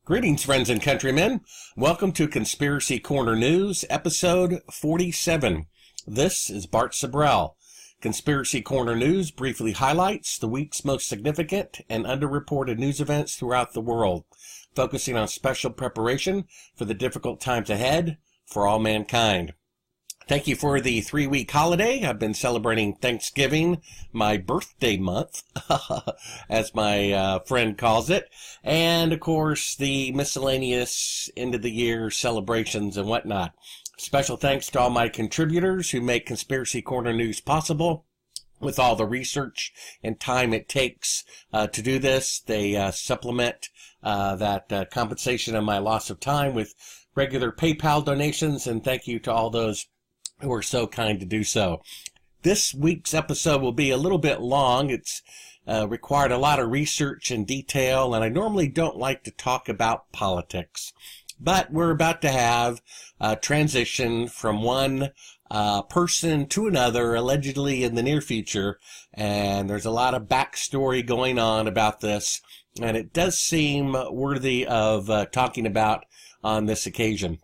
Greetings, friends and countrymen. Welcome to Conspiracy Corner News, episode 47. This is Bart Sabrell. Conspiracy Corner News briefly highlights the week's most significant and underreported news events throughout the world, focusing on special preparation for the difficult times ahead for all mankind. Thank you for the 3-week holiday. I've been celebrating Thanksgiving, my birthday month, as my friend calls it, and of course the miscellaneous end of the year celebrations and whatnot. Special thanks to all my contributors who make Conspiracy Corner News possible. With all the research and time it takes to do this, they supplement that compensation of my loss of time with regular PayPal donations, and thank you to all those who are so kind to do so. This week's episode will be a little bit long. It's required a lot of research and detail, and I normally don't like to talk about politics. But we're about to have a transition from one person to another, allegedly in the near future, and there's a lot of backstory going on about this, and it does seem worthy of talking about on this occasion.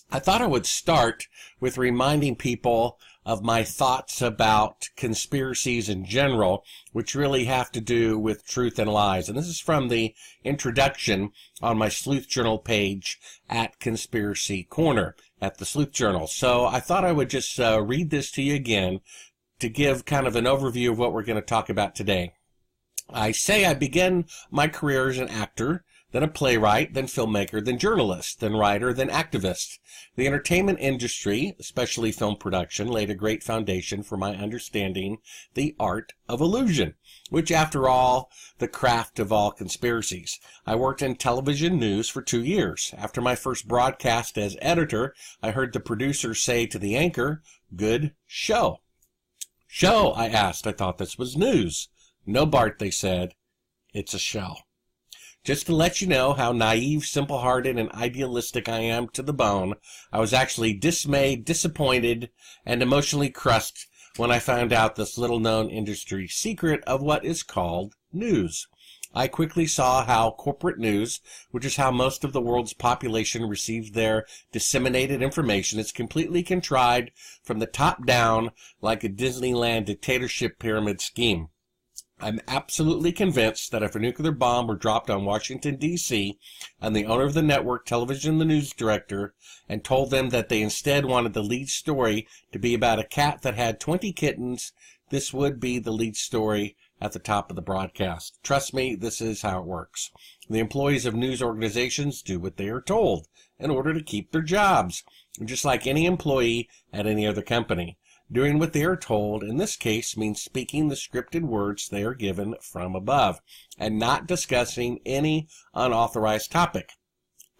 I thought I would start with reminding people of my thoughts about conspiracies in general, which really have to do with truth and lies. And this is from the introduction on my Sleuth Journal page at Conspiracy Corner at the Sleuth Journal. So I thought I would just read this to you again to give kind of an overview of what we're going to talk about today. I say I began my career as an actor, then a playwright, then filmmaker, then journalist, then writer, then activist. The entertainment industry, especially film production, laid a great foundation for my understanding the art of illusion, which, after all, the craft of all conspiracies. I worked in television news for 2 years. After my first broadcast as editor, I heard the producer say to the anchor, "Good show." "Show?" I asked. I thought this was news. "No, Bart," they said. "It's a show." Just to let you know how naive, simple-hearted, and idealistic I am to the bone, I was actually dismayed, disappointed, and emotionally crushed when I found out this little-known industry secret of what is called news. I quickly saw how corporate news, which is how most of the world's population receives their disseminated information, is completely contrived from the top down like a Disneyland dictatorship pyramid scheme. I'm absolutely convinced that if a nuclear bomb were dropped on Washington, D.C., and the owner of the network television, the news director, and told them that they instead wanted the lead story to be about a cat that had 20 kittens, this would be the lead story at the top of the broadcast. Trust me, this is how it works. The employees of news organizations do what they are told in order to keep their jobs, just like any employee at any other company. Doing what they are told, in this case, means speaking the scripted words they are given from above, and not discussing any unauthorized topic.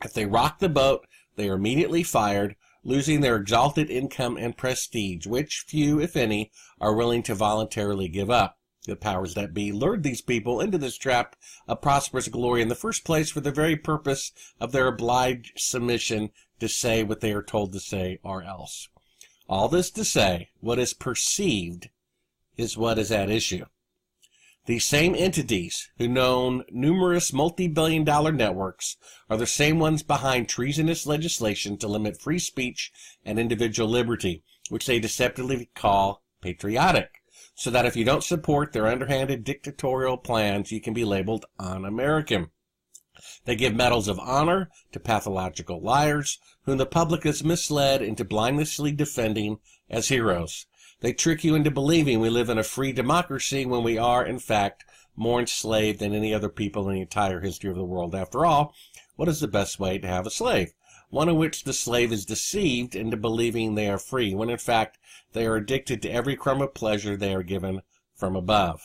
If they rock the boat, they are immediately fired, losing their exalted income and prestige, which few, if any, are willing to voluntarily give up. The powers that be lured these people into this trap of prosperous glory in the first place for the very purpose of their obliged submission to say what they are told to say or else. All this to say, what is perceived is what is at issue. These same entities who own numerous multi-billion-dollar networks are the same ones behind treasonous legislation to limit free speech and individual liberty, which they deceptively call patriotic, so that if you don't support their underhanded dictatorial plans, you can be labeled un-American. They give medals of honor to pathological liars, whom the public is misled into blindlessly defending as heroes. They trick you into believing we live in a free democracy when we are, in fact, more enslaved than any other people in the entire history of the world. After all, what is the best way to have a slave? One in which the slave is deceived into believing they are free, when in fact they are addicted to every crumb of pleasure they are given from above.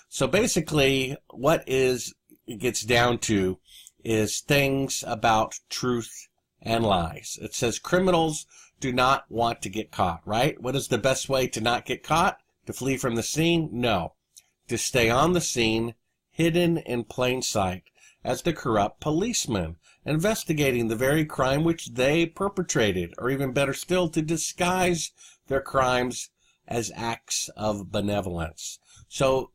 So basically, what it gets down to is things about truth and lies. It says criminals do not want to get caught, right? What is the best way to not get caught? To flee from the scene? No. To stay on the scene, hidden in plain sight, as the corrupt policemen, investigating the very crime which they perpetrated, or even better still, to disguise their crimes as acts of benevolence. So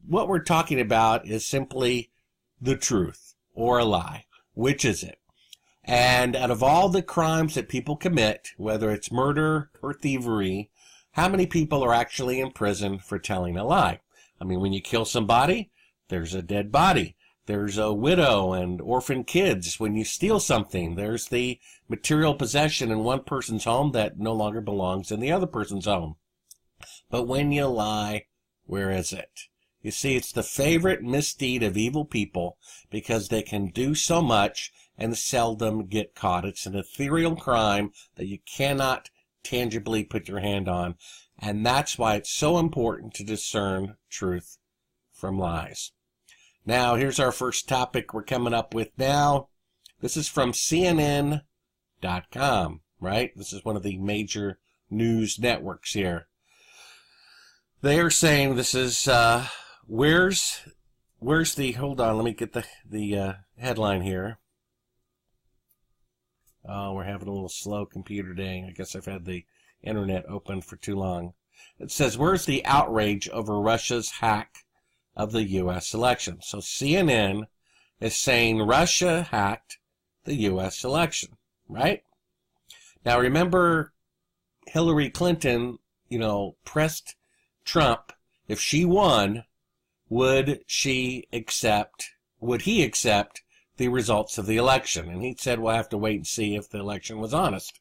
what we're talking about is simply the truth or a lie. Which is it? And out of all the crimes that people commit, whether it's murder or thievery, how many people are actually in prison for telling a lie? I mean, when you kill somebody, there's a dead body. There's a widow and orphan kids. When you steal something, there's the material possession in one person's home that no longer belongs in the other person's home. But when you lie, where is it? You see, it's the favorite misdeed of evil people because they can do so much and seldom get caught. It's an ethereal crime that you cannot tangibly put your hand on. And that's why it's so important to discern truth from lies. Now, here's our first topic we're coming up with now. This is from CNN.com, right? This is one of the major news networks here. They are saying this is, where's the, hold on, let me get the headline here. Oh, we're having a little slow computer day. I guess I've had the internet open for too long. It says, where's the outrage over Russia's hack of the U.S. election? So CNN is saying Russia hacked the U.S. election, right? Now remember, Hillary Clinton, pressed Trump, if she won, would he accept the results of the election? And he said, we'll have to wait and see if the election was honest.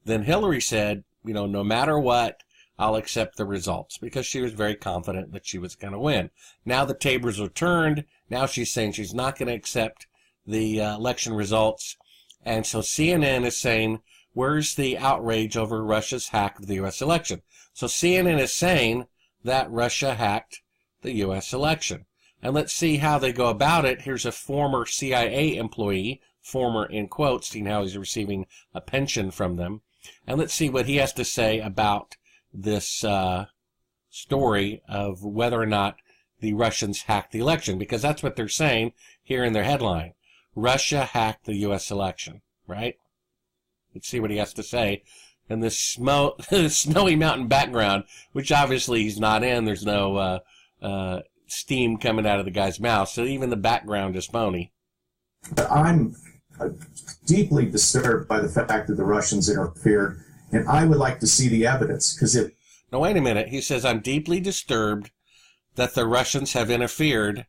Then Hillary said, no matter what, I'll accept the results, because she was very confident that she was going to win. Now the tables are turned. Now she's saying she's not going to accept the election results. And so CNN is saying, where's the outrage over Russia's hack of the U.S. election? So CNN is saying that Russia hacked the U.S. election. And let's see how they go about it. Here's a former CIA employee, former in quotes, seeing how he's receiving a pension from them. And let's see what he has to say about this story of whether or not the Russians hacked the election, because that's what they're saying here in their headline. Russia hacked the U.S. election, right? Let's see what he has to say in this snowy mountain background, which obviously he's not in. There's no steam coming out of the guy's mouth, so even the background is phony. I'm deeply disturbed by the fact that the Russians interfered, and I would like to see the evidence, because if... Now, wait a minute. He says, I'm deeply disturbed that the Russians have interfered,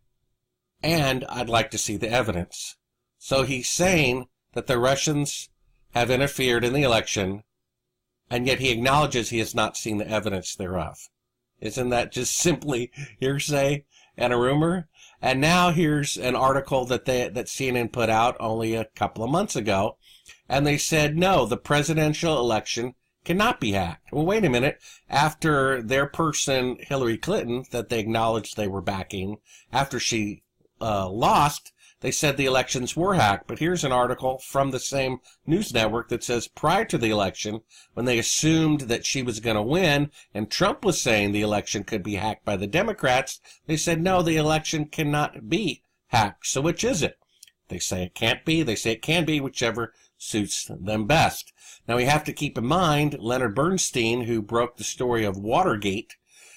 and I'd like to see the evidence. So he's saying that the Russians have interfered in the election, and yet he acknowledges he has not seen the evidence thereof. Isn't that just simply hearsay and a rumor? And now here's an article that CNN put out only a couple of months ago, and they said, no, the presidential election cannot be hacked. Well, wait a minute. After their person, Hillary Clinton, that they acknowledged they were backing, after she lost, they said the elections were hacked. But here's an article from the same news network that says prior to the election, when they assumed that she was going to win, and Trump was saying the election could be hacked by the Democrats, they said, no, the election cannot be hacked. So which is it? They say it can't be. They say it can be, whichever suits them best. Now, we have to keep in mind, Leonard Bernstein, who broke the story of Watergate,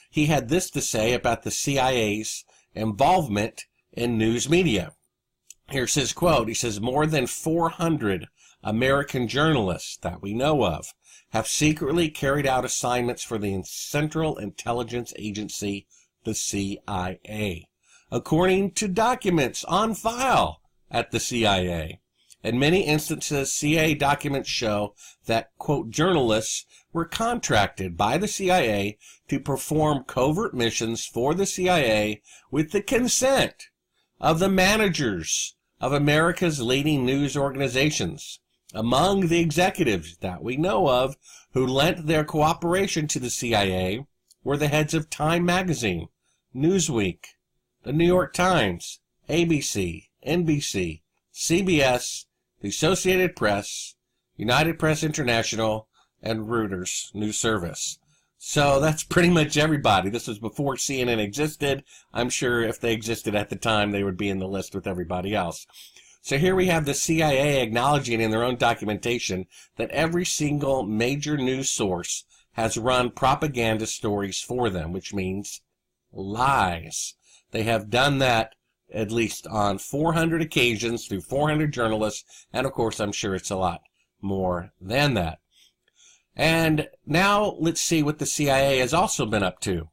he had this to say about the CIA's involvement in news media. Here's his quote. He says, more than 400 American journalists that we know of have secretly carried out assignments for the Central Intelligence Agency, the CIA, according to documents on file at the CIA. In many instances, CIA documents show that, quote, journalists were contracted by the CIA to perform covert missions for the CIA with the consent of the managers of America's leading news organizations. Among the executives that we know of who lent their cooperation to the CIA were the heads of Time Magazine, Newsweek, the New York Times, ABC, NBC, CBS, the Associated Press, United Press International, and Reuters News Service. So that's pretty much everybody. This was before CNN existed. I'm sure if they existed at the time, they would be in the list with everybody else. So here we have the CIA acknowledging in their own documentation that every single major news source has run propaganda stories for them, which means lies. They have done that at least on 400 occasions through 400 journalists, and of course I'm sure it's a lot more than that. And now let's see what the CIA has also been up to.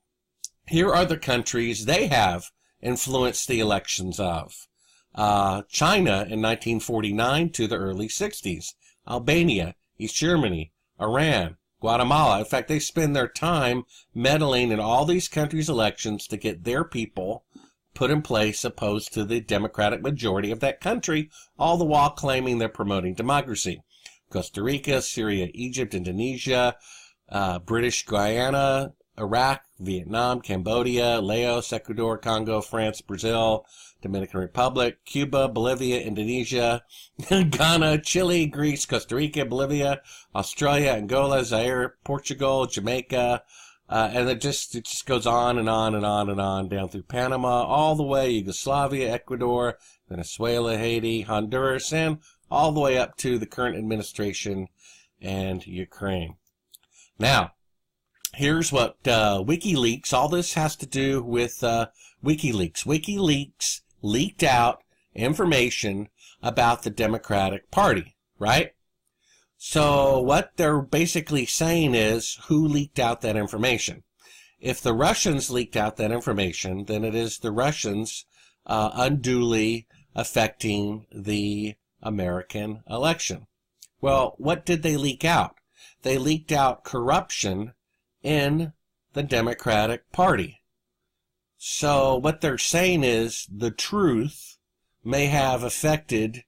Here are the countries they have influenced the elections of. China in 1949 to the early 60s, Albania, East Germany, Iran, Guatemala. In fact, they spend their time meddling in all these countries' elections to get their people put in place opposed to the Democratic majority of that country, all the while claiming they're promoting democracy. Costa Rica, Syria, Egypt, Indonesia, British Guyana, Iraq, Vietnam, Cambodia, Laos, Ecuador, Congo, France, Brazil, Dominican Republic, Cuba, Bolivia, Indonesia, Ghana, Chile, Greece, Costa Rica, Bolivia, Australia, Angola, Zaire, Portugal, Jamaica, and it just goes on and on and on and on down through Panama, all the way Yugoslavia, Ecuador, Venezuela, Haiti, Honduras, and all the way up to the current administration and Ukraine. Now, here's what WikiLeaks, all this has to do with WikiLeaks. WikiLeaks leaked out information about the Democratic Party, right? So what they're basically saying is, who leaked out that information? If the Russians leaked out that information, then it is the Russians unduly affecting the American election. Well, what did they leak out? They leaked out corruption in the Democratic Party. So what they're saying is the truth may have affected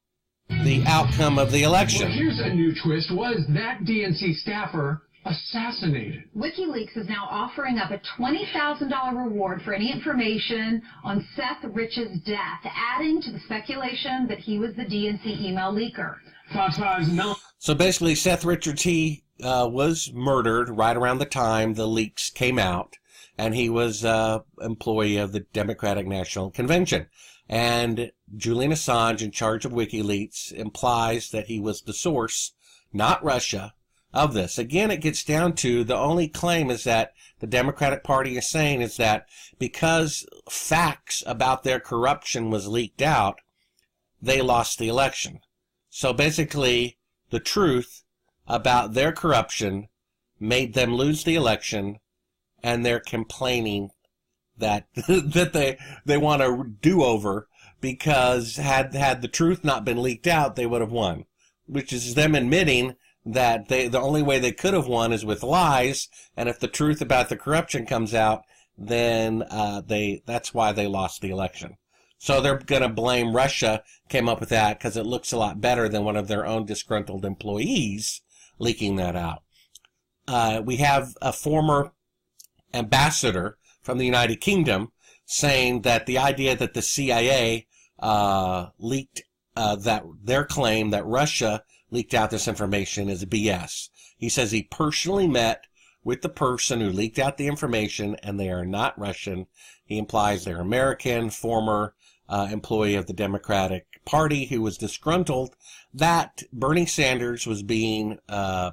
the outcome of the election. Well, here's a new twist. Was that DNC staffer assassinated? WikiLeaks is now offering up a $20,000 reward for any information on Seth Rich's death, adding to the speculation that he was the DNC email leaker. Fox 5's no. So basically, Seth Richards, he was murdered right around the time the leaks came out, and he was an employee of the Democratic National Convention. And Julian Assange, in charge of WikiLeaks, implies that he was the source, not Russia, of this. Again, it gets down to the only claim is that the Democratic Party is saying is that because facts about their corruption was leaked out, they lost the election. So basically, the truth about their corruption made them lose the election, and they're complaining that that they want a do-over because had the truth not been leaked out, they would have won, which is them admitting that the only way they could have won is with lies, and if the truth about the corruption comes out, then that's why they lost the election. So they're going to blame Russia, came up with that because it looks a lot better than one of their own disgruntled employees leaking that out. We have a former ambassador from the United Kingdom saying that the idea that the CIA leaked that their claim that Russia leaked out this information is BS. He says he personally met with the person who leaked out the information, and they are not Russian. He implies they're American, former employee of the Democratic Party who was disgruntled that Bernie Sanders was being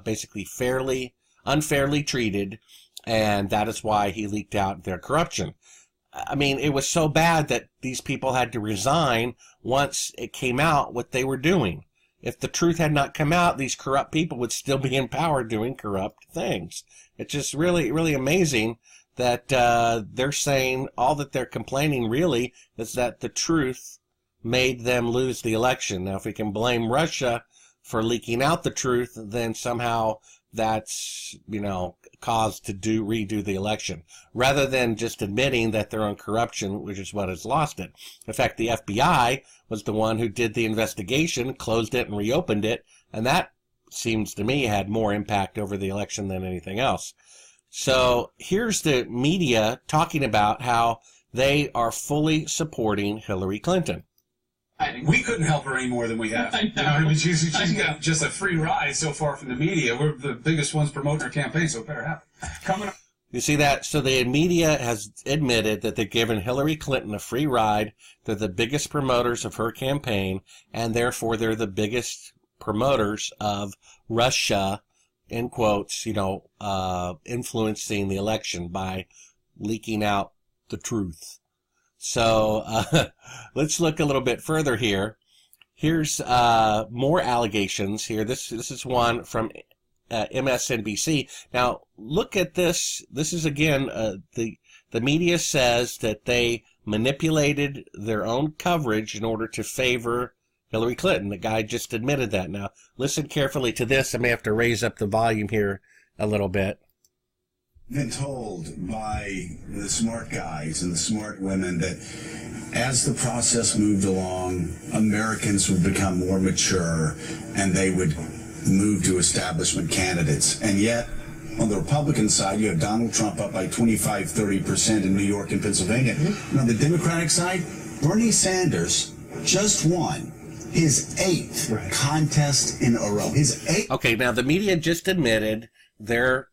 basically unfairly treated, and that is why he leaked out their corruption. I mean, it was so bad that these people had to resign once it came out what they were doing. If the truth had not come out, these corrupt people would still be in power doing corrupt things. It's just really, really amazing that they're saying all that they're complaining really is that the truth made them lose the election. Now, if we can blame Russia for leaking out the truth, then somehow that's, cause to redo the election, rather than just admitting that their own corruption, which is what has lost it. In fact, the FBI was the one who did the investigation, closed it, and reopened it, and that seems to me had more impact over the election than anything else. So here's the media talking about how they are fully supporting Hillary Clinton. We couldn't help her any more than we have. I mean, she's got just a free ride so far from the media. We're the biggest ones promoting her campaign, so better have her. Coming up. You see that? So the media has admitted that they've given Hillary Clinton a free ride. They're the biggest promoters of her campaign, and therefore they're the biggest promoters of Russia, in quotes, influencing the election by leaking out the truth. So let's look a little bit further here. Here's more allegations here. This is one from MSNBC. Now, look at this. This is, again, the media says that they manipulated their own coverage in order to favor Hillary Clinton. The guy just admitted that. Now, listen carefully to this. I may have to raise up the volume here a little bit. Been told by the smart guys and the smart women that as the process moved along, Americans would become more mature and they would move to establishment candidates. And yet, on the Republican side, you have Donald Trump up by 25-30% in New York and Pennsylvania. And on the Democratic side, Bernie Sanders just won his 8th contest in a row. His 8th. Okay, now the media just admitted they're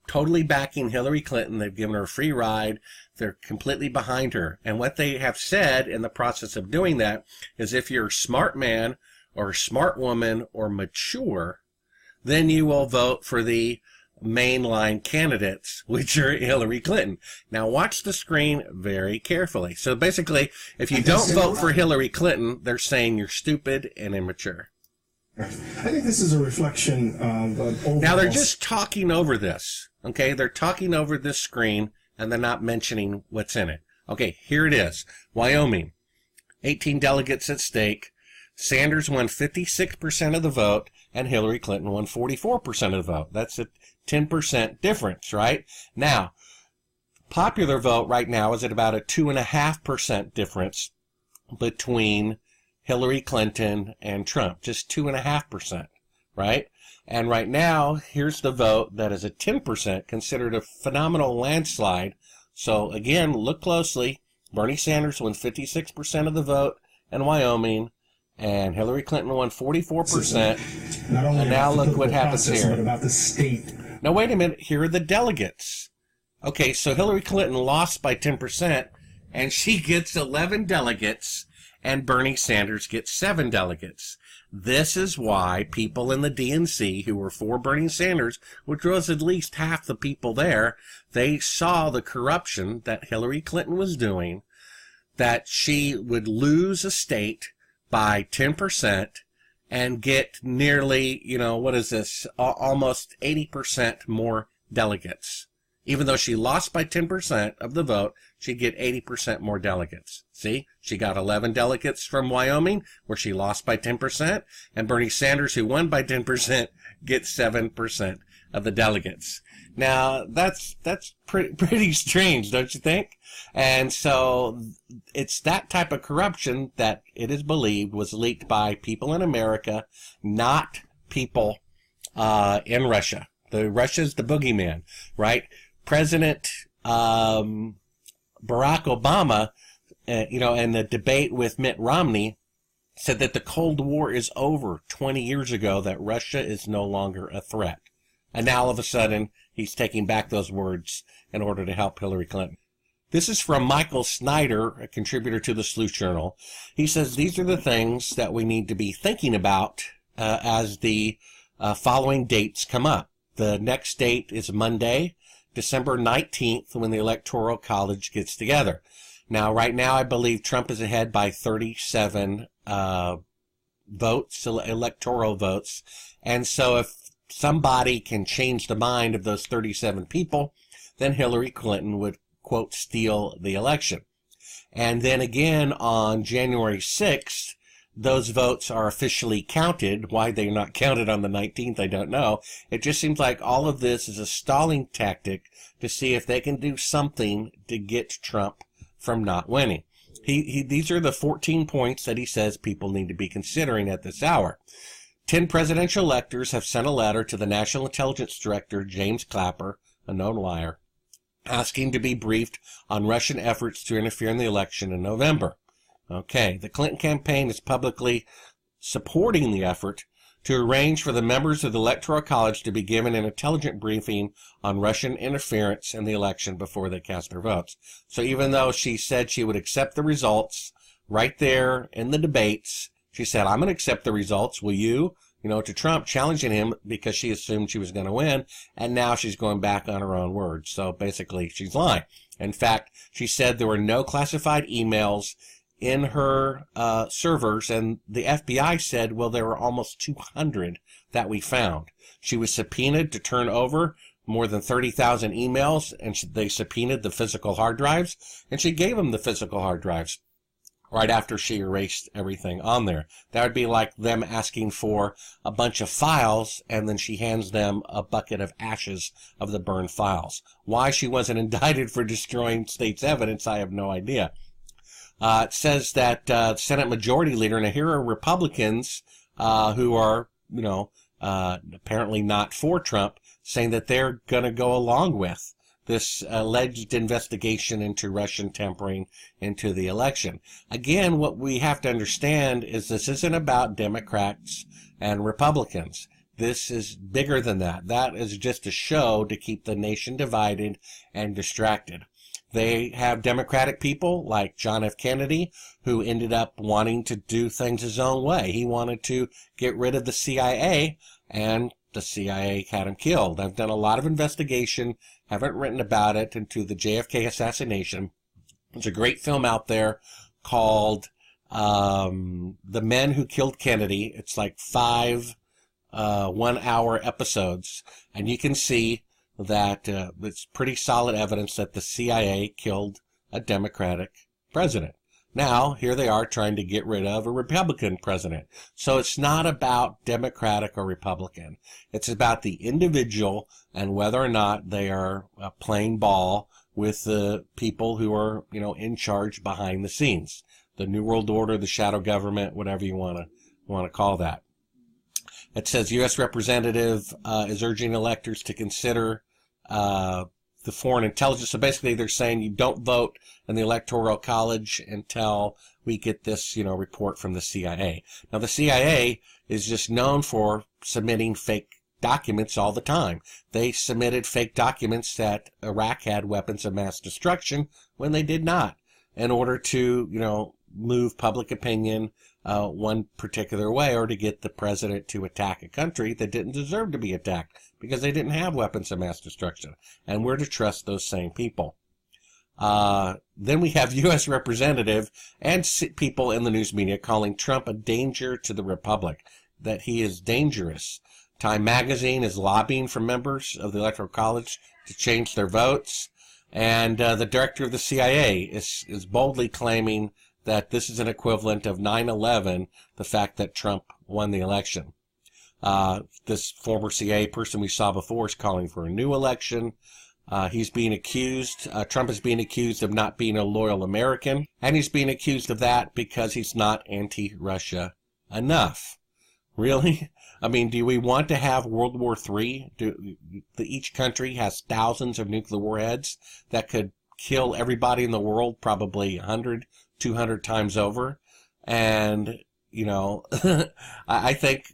totally backing Hillary Clinton. They've given her a free ride. They're completely behind her. And what they have said in the process of doing that is if you're a smart man or a smart woman or mature, then you will vote for the mainline candidates, which are Hillary Clinton. Now watch the screen very carefully. So basically, if you don't vote for Hillary Clinton, they're saying you're stupid and immature. I think this is a reflection of overall... Now, they're just talking over this, okay? They're talking over this screen, and they're not mentioning what's in it. Okay, here it is. Wyoming, 18 delegates at stake. Sanders won 56% of the vote, and Hillary Clinton won 44% of the vote. That's a 10% difference, right? Now, popular vote right now is at about a 2.5% difference between Hillary Clinton and Trump, just 2.5%, right? And right now, here's the vote that is a 10%, considered a phenomenal landslide. So again, look closely. Bernie Sanders won 56% of the vote in Wyoming, and Hillary Clinton won 44%. And now look what happens here. But about the state. Now wait a minute. Here are the delegates. Okay, so Hillary Clinton lost by 10%, and she gets 11 delegates. And Bernie Sanders gets 7 delegates. This is why people in the DNC who were for Bernie Sanders, which was at least half the people there, they saw the corruption that Hillary Clinton was doing, that she would lose a state by 10% and get nearly, what is this, almost 80% more delegates. Even though she lost by 10% of the vote, she'd get 80% more delegates. See? She got 11 delegates from Wyoming, where she lost by 10%, and Bernie Sanders, who won by 10%, gets 7% of the delegates. Now, that's pretty strange, don't you think? And so, it's that type of corruption that it is believed was leaked by people in America, not people in Russia. Russia's the boogeyman, right? President Barack Obama, in the debate with Mitt Romney, said that the Cold War is over 20 years ago, that Russia is no longer a threat. And now all of a sudden, he's taking back those words in order to help Hillary Clinton. This is from Michael Snyder, a contributor to the Sleuth Journal. He says these are the things that we need to be thinking about as the following dates come up. The next date is Monday, December 19th, when the Electoral College gets together. Now, right now, I believe Trump is ahead by 37 votes, electoral votes. And so if somebody can change the mind of those 37 people, then Hillary Clinton would, quote, steal the election. And then again, on January 6th, those votes are officially counted. Why they're not counted on the 19th, I don't know. It just seems like all of this is a stalling tactic to see if they can do something to get Trump from not winning. These are the 14 points that he says people need to be considering at this hour. 10 presidential electors have sent a letter to the National Intelligence Director, James Clapper, a known liar, asking to be briefed on Russian efforts to interfere in the election in November. Okay, the Clinton campaign is publicly supporting the effort to arrange for the members of the Electoral College to be given an intelligent briefing on Russian interference in the election before they cast their votes. So even though she said she would accept the results right there in the debates, she said, I'm going to accept the results. Will you? To Trump, challenging him because she assumed she was going to win, and now she's going back on her own words. So basically, she's lying. In fact, she said there were no classified emails in her servers, and the FBI said, well, there were almost 200 that we found. She was subpoenaed to turn over more than 30,000 emails, and they subpoenaed the physical hard drives, and she gave them the physical hard drives right after she erased everything on there. That would be like them asking for a bunch of files, and then she hands them a bucket of ashes of the burned files. Why she wasn't indicted for destroying state's evidence, I have no idea. It says that Senate Majority Leader, and here are Republicans who are, apparently not for Trump, saying that they're going to go along with this alleged investigation into Russian tampering into the election. Again, what we have to understand is this isn't about Democrats and Republicans. This is bigger than that. That is just a show to keep the nation divided and distracted. They have Democratic people like John F. Kennedy, who ended up wanting to do things his own way. He wanted to get rid of the CIA, and the CIA had him killed. I've done a lot of investigation, haven't written about it, into the JFK assassination. There's a great film out there called The Men Who Killed Kennedy. It's like 5 one-hour episodes, and you can see that it's pretty solid evidence that the CIA killed a Democratic president. Now, here they are trying to get rid of a Republican president. So it's not about Democratic or Republican. It's about the individual and whether or not they are playing ball with the people who are, in charge behind the scenes. The New World Order, the shadow government, whatever you want to call that. It says U.S. representative is urging electors to consider the foreign intelligence. So basically they're saying you don't vote in the Electoral College until we get this, report from the CIA. Now the CIA is just known for submitting fake documents all the time. They submitted fake documents that Iraq had weapons of mass destruction when they did not, in order to, move public opinion one particular way, or to get the president to attack a country that didn't deserve to be attacked because they didn't have weapons of mass destruction. And we're to trust those same people. Then we have U.S. representative and people in the news media calling Trump a danger to the republic, that he is dangerous. Time magazine is lobbying for members of the Electoral College to change their votes. And the director of the CIA is boldly claiming that this is an equivalent of 9/11, the fact that Trump won the election. This former CIA person we saw before is calling for a new election. He's being accused, Trump is being accused of not being a loyal American, and he's being accused of that because he's not anti-Russia enough. Really? I mean, do we want to have World War III? Each country has thousands of nuclear warheads that could kill everybody in the world probably 100, 200 times over. And, I think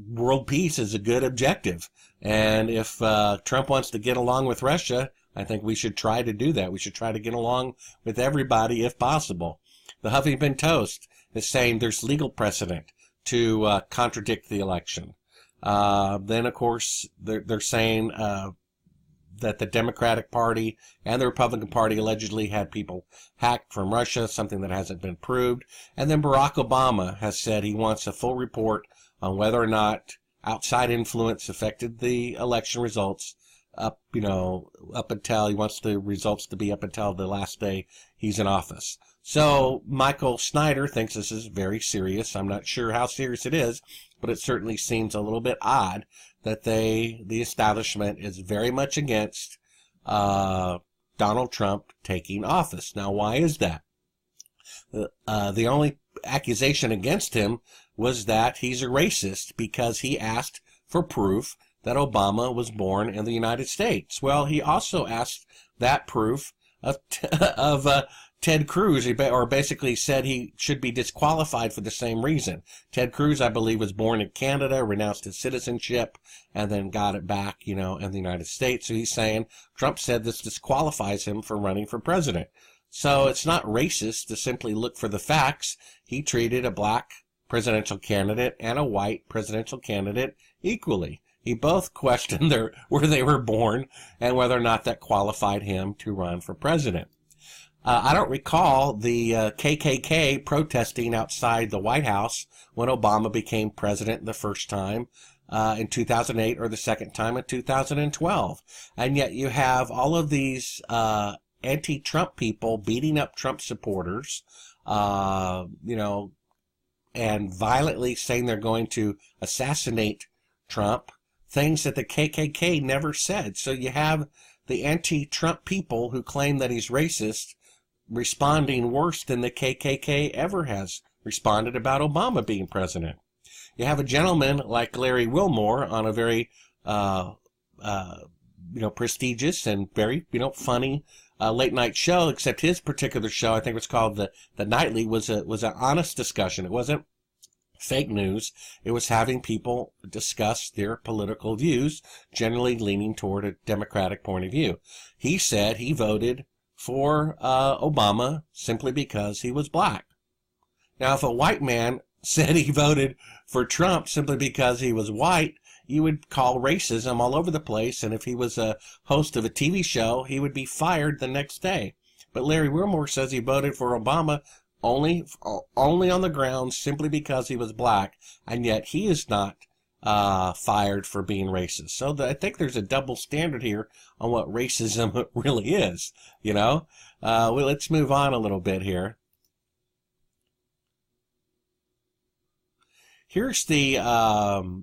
world peace is a good objective. And if Trump wants to get along with Russia, I think we should try to do that. We should try to get along with everybody if possible. The Huffington Post is saying there's legal precedent to contradict the election. Then, of course, they're saying that the Democratic Party and the Republican Party allegedly had people hacked from Russia, something that hasn't been proved. And then Barack Obama has said he wants a full report on whether or not outside influence affected the election results up until he wants the results to be up until the last day he's in office. So Michael Snyder thinks this is very serious. I'm not sure how serious it is, but it certainly seems a little bit odd that the establishment is very much against Donald Trump taking office. Now, why is that? The only accusation against him was that he's a racist because he asked for proof that Obama was born in the United States. Well, he also asked that proof of Ted Cruz, or basically said he should be disqualified for the same reason. Ted Cruz, I believe, was born in Canada, renounced his citizenship, and then got it back, in the United States. So he's saying Trump said this disqualifies him from running for president. So it's not racist to simply look for the facts. He treated a black presidential candidate and a white presidential candidate equally. he both questioned where they were born and whether or not that qualified him to run for president. I don't recall the KKK protesting outside the White House when Obama became president the first time in 2008 or the second time in 2012. And yet you have all of these anti-Trump people beating up Trump supporters, and violently saying they're going to assassinate Trump, things that the KKK never said. So you have the anti-Trump people who claim that he's racist responding worse than the KKK ever has responded about Obama being president. You have a gentleman like Larry Wilmore on a very, prestigious and very, funny late night show, except his particular show, I think it was called the Nightly, was an honest discussion. It wasn't fake news. It was having people discuss their political views, generally leaning toward a Democratic point of view. He said he voted for Obama simply because he was black. Now, if a white man said he voted for Trump simply because he was white, you would call racism all over the place, and if he was a host of a TV show, he would be fired the next day. But Larry Wilmore says he voted for Obama only on the grounds simply because he was black, and yet he is not fired for being racist. So I think there's a double standard here on what racism really is, Well, let's move on a little bit here. Here's the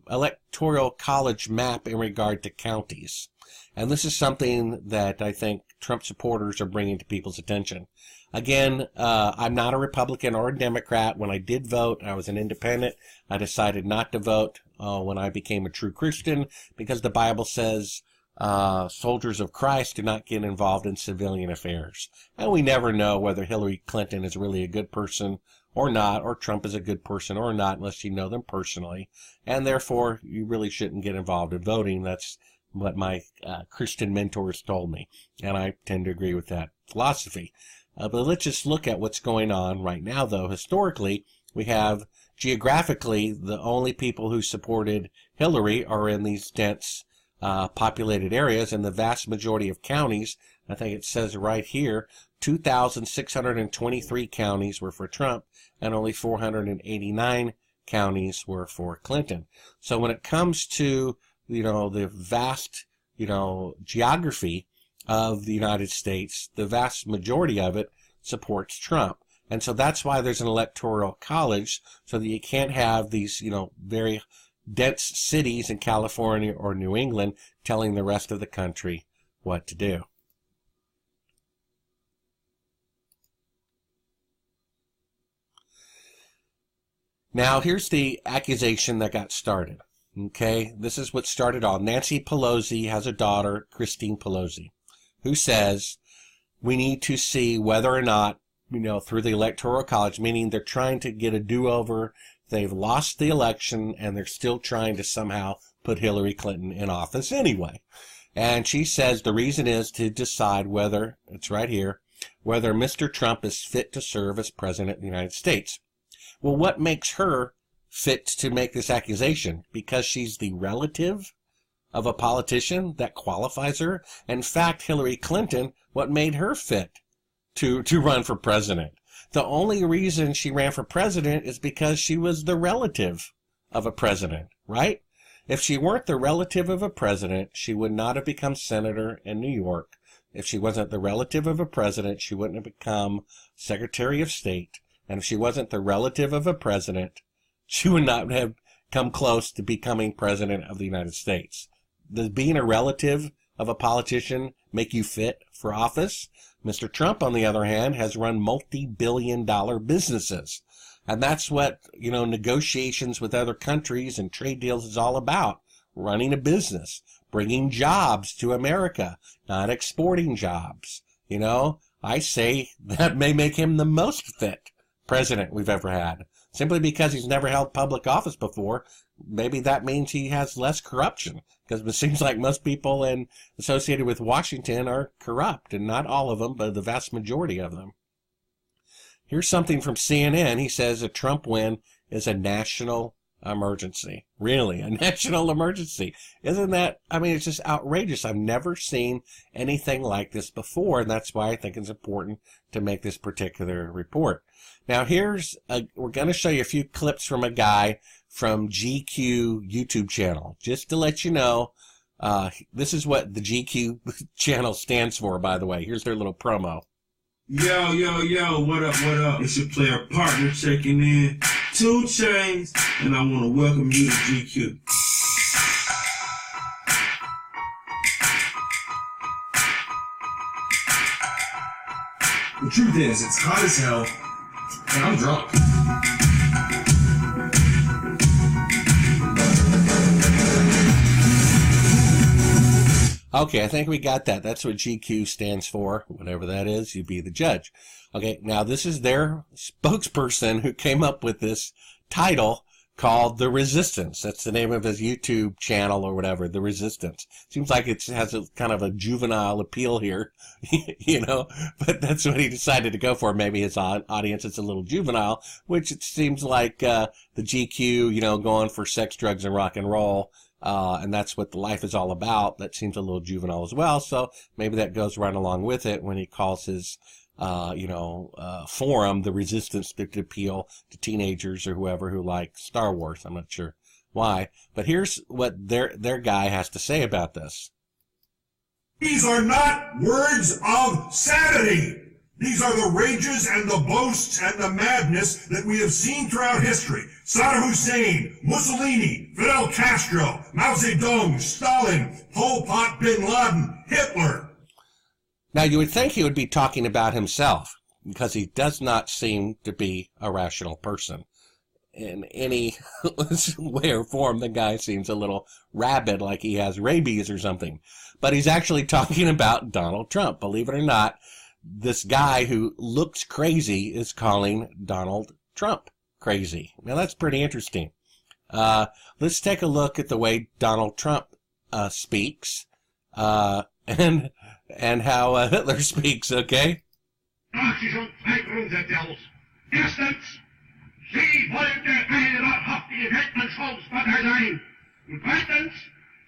Electoral College map in regard to counties. And this is something that I think Trump supporters are bringing to people's attention. Again, I'm not a Republican or a Democrat. When I did vote, I was an independent. I decided not to vote when I became a true Christian because the Bible says soldiers of Christ do not get involved in civilian affairs. And we never know whether Hillary Clinton is really a good person or not, or Trump is a good person or not, unless you know them personally. And therefore, you really shouldn't get involved in voting. That's what my Christian mentors told me. And I tend to agree with that philosophy. But let's just look at what's going on right now, though. Historically, we have, geographically, the only people who supported Hillary are in these dense populated areas, and the vast majority of counties, I think it says right here, 2,623 counties were for Trump, and only 489 counties were for Clinton. So when it comes to, the vast, geography of the United States, the vast majority of it supports Trump. And so that's why there's an electoral college, so that you can't have these, very dense cities in California or New England telling the rest of the country what to do. Now, here's the accusation that got started. Okay, this is what started all. Nancy Pelosi has a daughter, Christine Pelosi, who says we need to see whether or not, through the Electoral College, meaning they're trying to get a do-over. They've lost the election, and they're still trying to somehow put Hillary Clinton in office anyway. And she says the reason is to decide whether, it's right here, whether Mr. Trump is fit to serve as president of the United States. Well, what makes her fit to make this accusation? Because she's the relative of a politician that qualifies her? In fact, Hillary Clinton, what made her fit to run for president? The only reason she ran for president is because she was the relative of a president, right? If she weren't the relative of a president, she would not have become senator in New York. If she wasn't the relative of a president, she wouldn't have become Secretary of State. And if she wasn't the relative of a president, she would not have come close to becoming president of the United States. Does being a relative of a politician make you fit for office? Mr. Trump, on the other hand, has run multi-billion-dollar businesses. And that's what, negotiations with other countries and trade deals is all about. Running a business, bringing jobs to America, not exporting jobs. I say that may make him the most fit president we've ever had. Simply because he's never held public office before, maybe that means he has less corruption. Because it seems like most people associated with Washington are corrupt, and not all of them, but the vast majority of them. Here's something from CNN. He says a Trump win is a national emergency. Really, a national emergency. Isn't that, I mean, it's just outrageous. I've never seen anything like this before, and that's why I think it's important to make this particular report. Now, we're going to show you a few clips from a guy from GQ YouTube channel, just to let you know. This is what the GQ channel stands for, by the way. Here's their little promo. Yo, yo, yo, what up, what up? It's your player partner checking in, 2 Chainz, and I want to welcome you to GQ. The truth is, it's hot as hell, and I'm drunk. Okay, I think we got that. That's what GQ stands for. Whatever that is, you be the judge. Okay, now this is their spokesperson who came up with this title called The Resistance. That's the name of his YouTube channel or whatever, The Resistance. Seems like it has a kind of a juvenile appeal here, you know, but that's what he decided to go for. Maybe his audience is a little juvenile, which it seems like the GQ, you know, going for sex, drugs, and rock and roll. And that's what the life is all about. That seems a little juvenile as well. So maybe that goes right along with it when he calls his, forum, The Resistance, to appeal to teenagers or whoever who like Star Wars. I'm not sure why, but here's what their guy has to say about this. These are not words of sanity. These are the rages and the boasts and the madness that we have seen throughout history. Saddam Hussein, Mussolini, Fidel Castro, Mao Zedong, Stalin, Pol Pot, Bin Laden, Hitler. Now, you would think he would be talking about himself, because he does not seem to be a rational person. In any way or form, the guy seems a little rabid, like he has rabies or something. But he's actually talking about Donald Trump. Believe it or not, this guy who looks crazy is calling Donald Trump crazy. Now, that's pretty interesting. Let's take a look at the way Donald Trump speaks and how Hitler speaks, okay? Erstens, Sie wollte eine wahrhaftige Weltanschauungspartei sein. Und zweitens,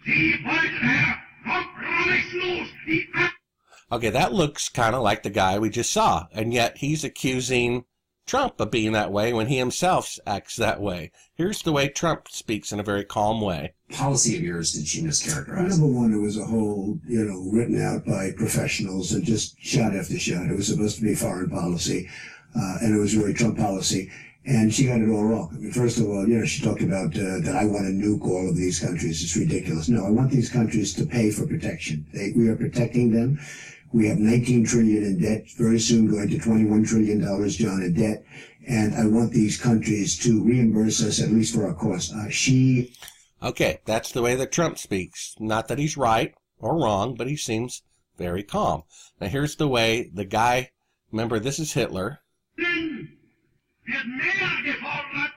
Sie wollte kompromisslos die... Okay, that looks kind of like the guy we just saw, and yet he's accusing Trump of being that way when he himself acts that way. Here's the way Trump speaks in a very calm way. Policy of yours did she mischaracterize? Number one, it was a whole, written out by professionals and just shot after shot. It was supposed to be foreign policy, and it was really Trump policy. And she got it all wrong. I mean, first of all, she talked about that I want to nuke all of these countries. It's ridiculous. No, I want these countries to pay for protection. We are protecting them. We have $19 trillion in debt, very soon going to $21 trillion, John, in debt. And I want these countries to reimburse us, at least for our costs. Okay, that's the way that Trump speaks. Not that he's right or wrong, but he seems very calm. Now, here's the way the guy, remember, this is Hitler. Wird mehr gefordert,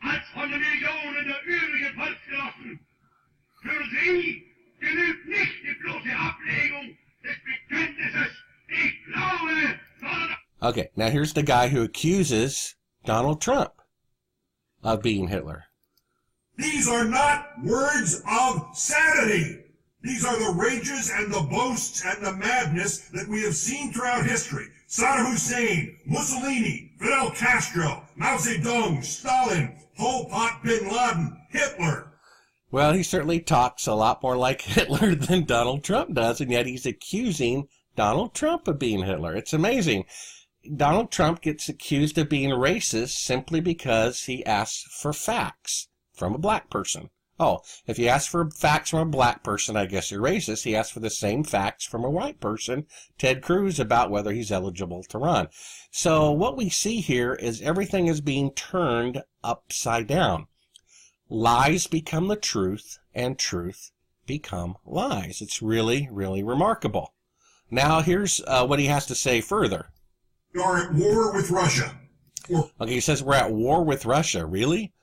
als von den Millionen der übrigen Volksgenossen. Für sie genügt nicht die bloße Ablegung des Bekenntnisses, ich glaube, sondern... Okay, now here's the guy who accuses Donald Trump of being Hitler. These are not words of sanity. These are the rages and the boasts and the madness that we have seen throughout history. Saddam Hussein, Mussolini, Fidel Castro, Mao Zedong, Stalin, Pol Pot, Bin Laden, Hitler. Well, he certainly talks a lot more like Hitler than Donald Trump does, and yet he's accusing Donald Trump of being Hitler. It's amazing. Donald Trump gets accused of being racist simply because he asks for facts from a black person. Oh, if you ask for facts from a black person, I guess you're racist. He asked for the same facts from a white person, Ted Cruz, about whether he's eligible to run. So what we see here is everything is being turned upside down. Lies become the truth, and truth become lies. It's really, really remarkable. Now, here's what he has to say further. We are at war with Russia. Okay, he says we're at war with Russia. Really?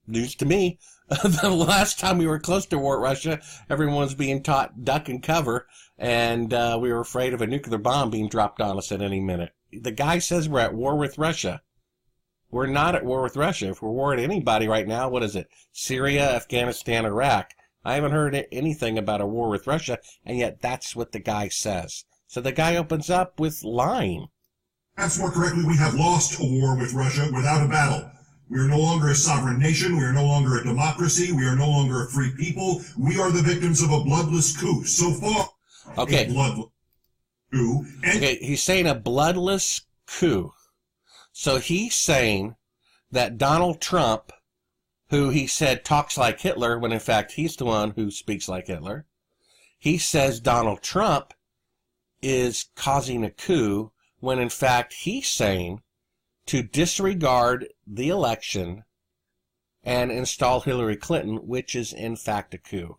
News to me. The last time we were close to war with Russia, everyone was being taught duck and cover, and we were afraid of a nuclear bomb being dropped on us at any minute. The guy says we're at war with Russia. We're not at war with Russia. If we're at war with anybody right now, what is it? Syria, Afghanistan, Iraq. I haven't heard anything about a war with Russia, and yet that's what the guy says. So the guy opens up with lying. Perhaps more correctly, we have lost a war with Russia without a battle. We are no longer a sovereign nation. We are no longer a democracy. We are no longer a free people. We are the victims of a bloodless coup. So far, okay. A bloodless coup. Okay, he's saying a bloodless coup. So he's saying that Donald Trump, who he said talks like Hitler, when in fact he's the one who speaks like Hitler, he says Donald Trump is causing a coup, when in fact he's saying to disregard the election and install Hillary Clinton, which is in fact a coup.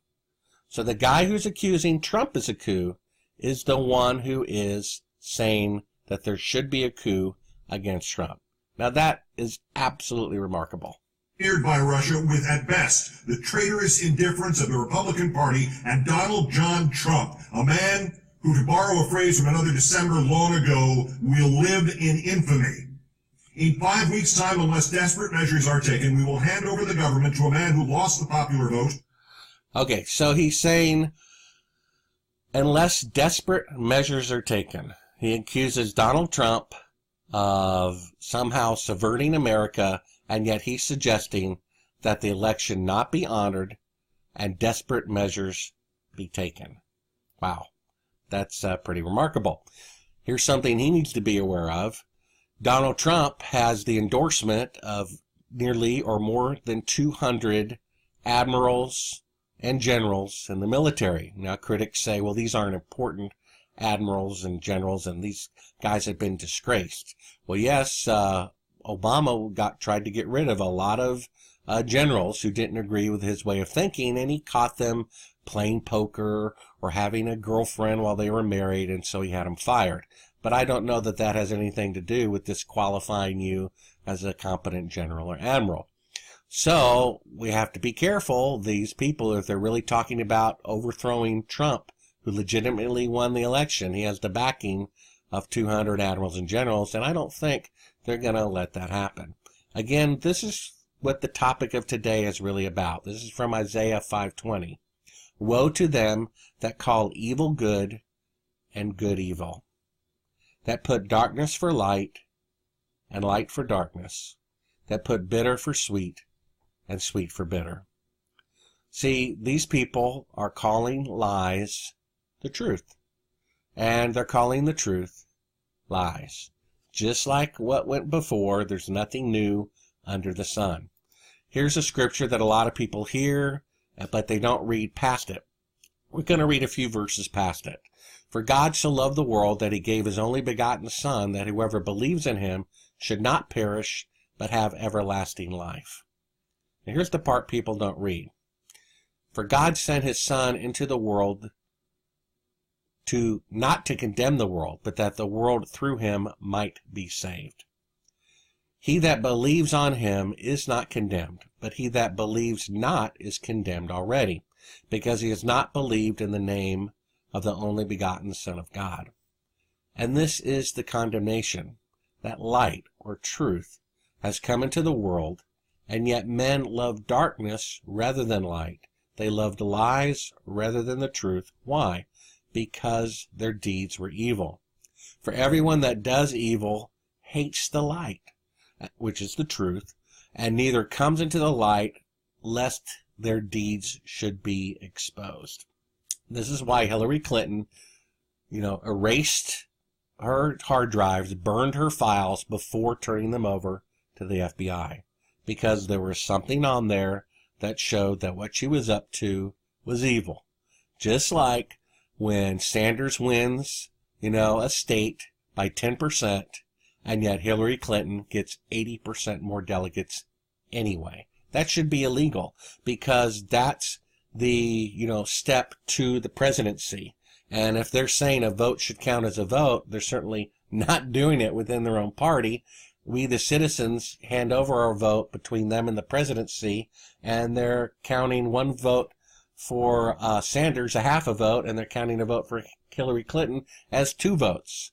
So the guy who's accusing Trump is a coup is the one who is saying that there should be a coup against Trump. Now that is absolutely remarkable. Feared by Russia with, at best, the traitorous indifference of the Republican Party and Donald John Trump, a man who, to borrow a phrase from another December long ago, will live in infamy. In 5 weeks' time, unless desperate measures are taken, we will hand over the government to a man who lost the popular vote. Okay, so he's saying, unless desperate measures are taken, he accuses Donald Trump of somehow subverting America, and yet he's suggesting that the election not be honored and desperate measures be taken. Wow, that's pretty remarkable. Here's something he needs to be aware of. Donald Trump has the endorsement of nearly or more than 200 admirals and generals in the military. Now, critics say, well, these aren't important admirals and generals, and these guys have been disgraced. Well, yes, Obama tried to get rid of a lot of generals who didn't agree with his way of thinking, and he caught them playing poker or having a girlfriend while they were married, and so he had them fired. But I don't know that that has anything to do with disqualifying you as a competent general or admiral. So we have to be careful, these people, if they're really talking about overthrowing Trump, who legitimately won the election. He has the backing of 200 admirals and generals, and I don't think they're going to let that happen. Again, this is what the topic of today is really about. This is from Isaiah 5:20. Woe to them that call evil good and good evil, that put darkness for light and light for darkness, that put bitter for sweet and sweet for bitter. See, these people are calling lies the truth, and they're calling the truth lies. Just like what went before, there's nothing new under the sun. Here's a scripture that a lot of people hear, but they don't read past it. We're going to read a few verses past it. For God so loved the world that he gave his only begotten Son, that whoever believes in him should not perish, but have everlasting life. Now here's the part people don't read. For God sent his Son into the world not to condemn the world, but that the world through him might be saved. He that believes on him is not condemned, but he that believes not is condemned already, because he has not believed in the name of the only begotten Son of God. And this is the condemnation, that light, or truth, has come into the world, and yet men love darkness rather than light. They loved lies rather than the truth. Why? Because their deeds were evil. For everyone that does evil hates the light, which is the truth, and neither comes into the light, lest their deeds should be exposed. This is why Hillary Clinton, erased her hard drives, burned her files before turning them over to the FBI, because there was something on there that showed that what she was up to was evil. Just like when Sanders wins, a state by 10%, and yet Hillary Clinton gets 80% more delegates anyway. That should be illegal, because that's the, step to the presidency. And if they're saying a vote should count as a vote, they're certainly not doing it within their own party. We, the citizens, hand over our vote between them and the presidency, and they're counting one vote for Sanders, a half a vote, and they're counting a vote for Hillary Clinton as 2 votes.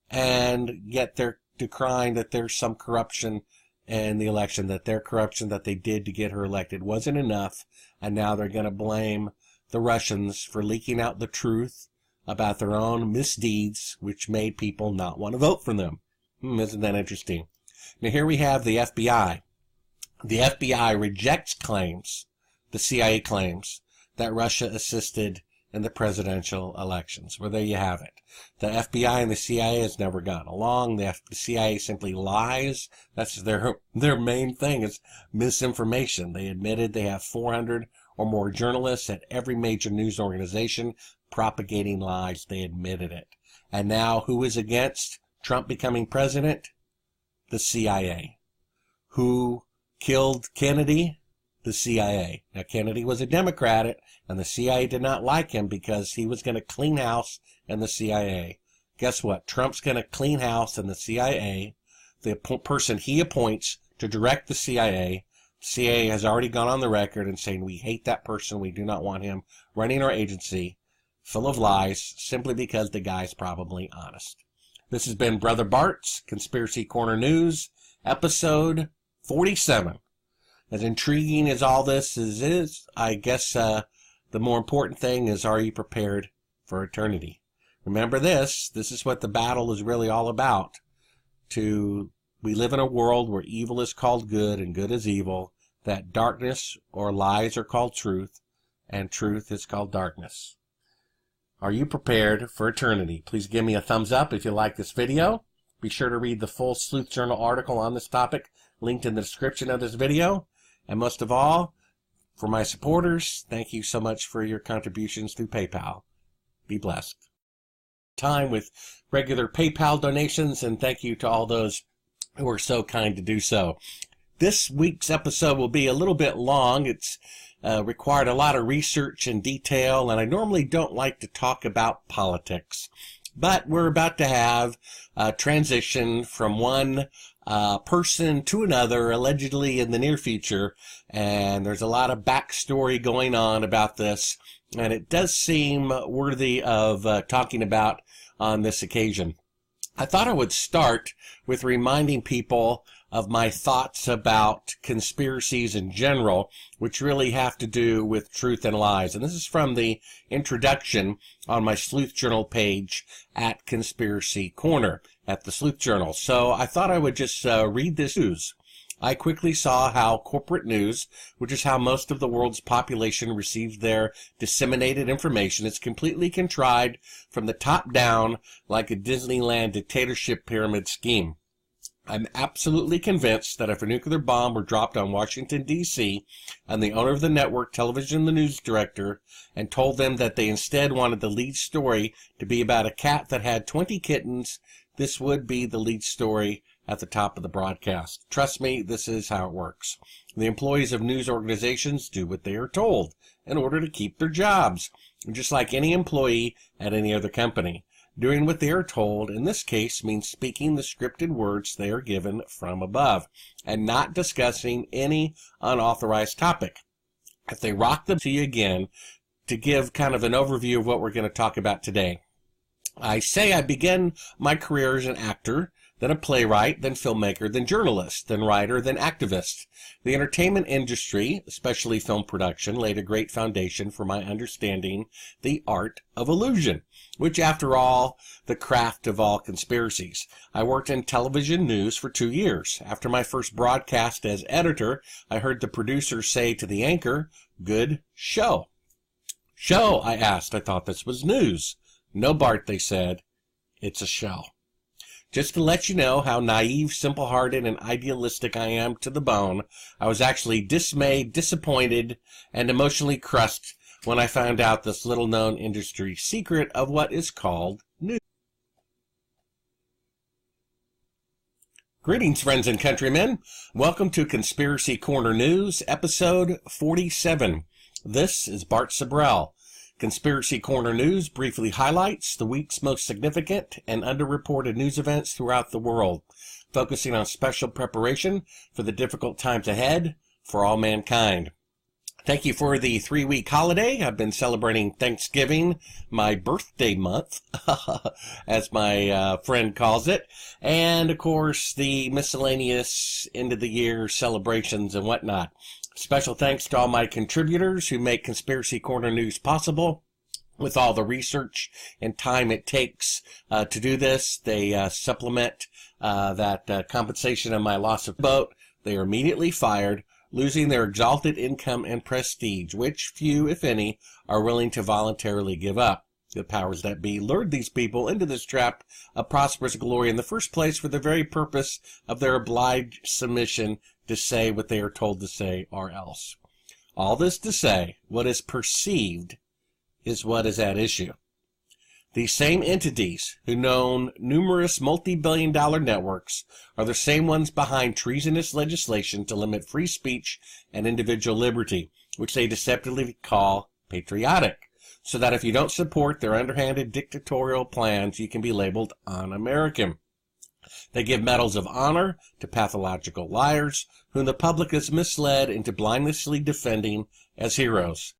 And yet they're decrying that there's some corruption in the election, that their corruption that they did to get her elected wasn't enough, and now they're going to blame the Russians for leaking out the truth about their own misdeeds, which made people not want to vote for them. Isn't that interesting? Now here we have the FBI. The FBI rejects claims, the CIA claims, that Russia assisted in the presidential elections. Well, there you have it. The FBI and the CIA has never gotten along. The CIA simply lies. That's their main thing, is misinformation. They admitted they have 400 or more journalists at every major news organization propagating lies. They admitted it. And now who is against Trump becoming president? The CIA. Who killed Kennedy? The CIA. Now, Kennedy was a Democrat, and the CIA did not like him because he was going to clean house in the CIA. Guess what? Trump's going to clean house in the CIA. The person he appoints to direct the CIA has already gone on the record and saying, we hate that person. We do not want him running our agency, full of lies, simply because the guy's probably honest. This has been Brother Bart's Conspiracy Corner News, episode 47. As intriguing as all this is, I guess the more important thing is, are you prepared for eternity? Remember this is what the battle is really all about. We live in a world where evil is called good and good is evil, that darkness or lies are called truth, and truth is called darkness. Are you prepared for eternity? Please give me a thumbs up if you like this video. Be sure to read the full Sleuth Journal article on this topic, linked in the description of this video. And most of all, for my supporters, thank you so much for your contributions through PayPal. Be blessed. Time with regular PayPal donations, and thank you to all those who are so kind to do so. This week's episode will be a little bit long. It's required a lot of research and detail, and I normally don't like to talk about politics. But we're about to have a transition from one person to another, allegedly in the near future, and there's a lot of backstory going on about this, and it does seem worthy of talking about on this occasion. I thought I would start with reminding people of my thoughts about conspiracies in general, which really have to do with truth and lies. And this is from the introduction on my Sleuth Journal page at Conspiracy Corner at the Sleuth Journal. So I thought I would just read this news. I quickly saw how corporate news, which is how most of the world's population receives their disseminated information, is completely contrived from the top down like a Disneyland dictatorship pyramid scheme. I'm absolutely convinced that if a nuclear bomb were dropped on Washington, D.C., and the owner of the network television, the news director, and told them that they instead wanted the lead story to be about a cat that had 20 kittens, this would be the lead story at the top of the broadcast. Trust me, this is how it works. The employees of news organizations do what they are told in order to keep their jobs, just like any employee at any other company. Doing what they are told, in this case, means speaking the scripted words they are given from above, and not discussing any unauthorized topic. If they rock them to you again, to give kind of an overview of what we're going to talk about today. I say I began my career as an actor, then a playwright, then filmmaker, then journalist, then writer, then activist. The entertainment industry, especially film production, laid a great foundation for my understanding the art of illusion, which, after all, the craft of all conspiracies. I worked in television news for 2 years. After my first broadcast as editor, I heard the producer say to the anchor, "Good show." "Show?" I asked. I thought this was news. "No, Bart," they said. "It's a show." Just to let you know how naive, simple-hearted, and idealistic I am to the bone, I was actually dismayed, disappointed, and emotionally crushed when I found out this little-known industry secret of what is called news. Greetings, friends and countrymen. Welcome to Conspiracy Corner News, episode 47. This is Bart Sabrell. Conspiracy Corner News briefly highlights the week's most significant and underreported news events throughout the world, focusing on special preparation for the difficult times ahead for all mankind. Thank you for the 3-week holiday. I've been celebrating Thanksgiving, my birthday month, as my friend calls it. And, of course, the miscellaneous end-of-the-year celebrations and whatnot. Special thanks to all my contributors who make Conspiracy Corner News possible. With all the research and time it takes to do this, they supplement that compensation of my loss of vote. They are immediately fired, losing their exalted income and prestige, which few, if any, are willing to voluntarily give up. The powers that be lured these people into this trap of prosperous glory in the first place for the very purpose of their obliged submission to say what they are told to say or else. All this to say, what is perceived is what is at issue. These same entities who own numerous multi-billion-dollar networks are the same ones behind treasonous legislation to limit free speech and individual liberty, which they deceptively call patriotic, so that if you don't support their underhanded dictatorial plans, you can be labeled un-American. They give medals of honor to pathological liars, whom the public is misled into blindlessly defending as heroes.